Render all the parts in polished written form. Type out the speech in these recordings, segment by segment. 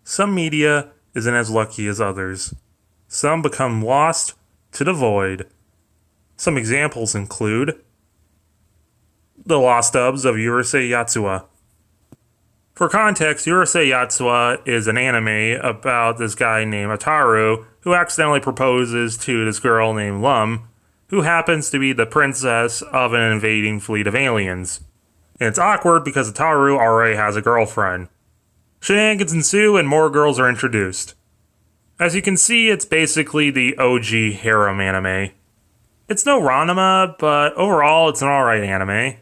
Some media isn't as lucky as others. Some become lost to the void. Some examples include the lost dubs of Urusei Yatsura. For context, Urusei Yatsura is an anime about this guy named Ataru who accidentally proposes to this girl named Lum, who happens to be the princess of an invading fleet of aliens. And it's awkward because Ataru already has a girlfriend. Shenanigans ensue and more girls are introduced. As you can see, it's basically the OG harem anime. It's no ranma, but overall it's an alright anime.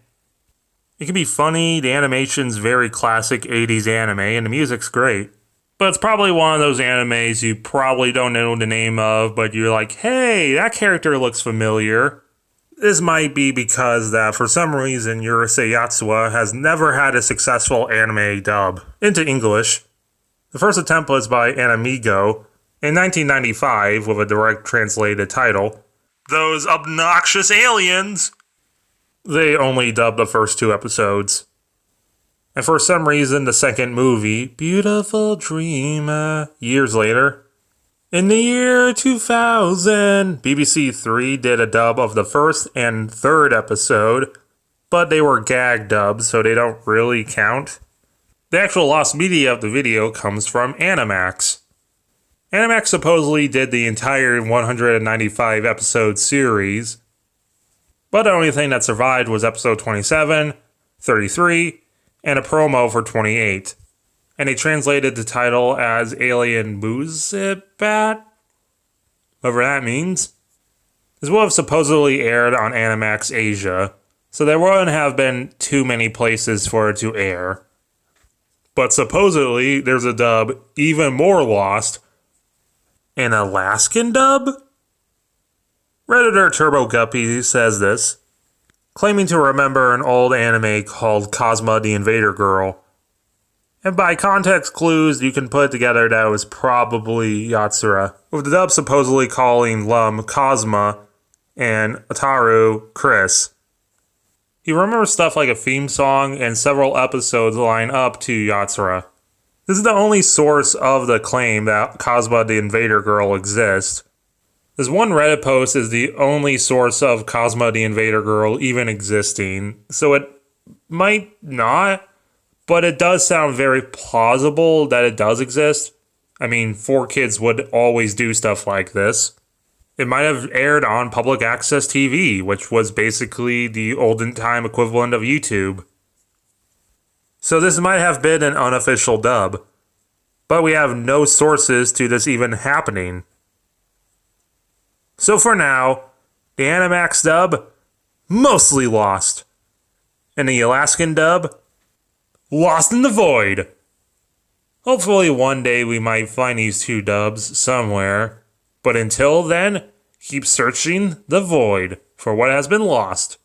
It can be funny, the animation's very classic 80s anime, and the music's great. But it's probably one of those animes you probably don't know the name of, but you're like, hey, that character looks familiar. This might be because that for some reason Urusei Yatsura has never had a successful anime dub into English. The first attempt was by Animax in 1995 with a direct translated title, Those Obnoxious Aliens! They only dubbed the first 2 episodes. And for some reason, the second movie, Beautiful Dreamer, years later. In the year 2000, BBC 3 did a dub of the first and third episode, but they were gag dubs, so they don't really count. The actual lost media of the video comes from Animax. Animax supposedly did the entire 195 episode series, but the only thing that survived was episode 27, 33, and a promo for 28. And they translated the title as Alien Booziebat, whatever that means. This would have supposedly aired on Animax Asia, so there wouldn't have been too many places for it to air. But supposedly, there's a dub even more lost, an Alaskan dub? Redditor Turbo Guppy says this, claiming to remember an old anime called Cosma the Invader Girl. And by context clues, you can put together that it was probably Yatsura, with the dub supposedly calling Lum Cosma and Ataru Chris. He remembers stuff like a theme song and several episodes line up to Yatsura. This is the only source of the claim that Cosma the Invader Girl exists. This one Reddit post is the only source of Cosma the Invader Girl even existing, so it might not, but it does sound very plausible that it does exist. I mean, 4Kids would always do stuff like this. It might have aired on public access TV, which was basically the olden time equivalent of YouTube. So this might have been an unofficial dub, but we have no sources to this even happening. So for now, the Animax dub, mostly lost. And the Alaskan dub, lost in the void. Hopefully one day we might find these 2 dubs somewhere, but until then, keep searching the void for what has been lost.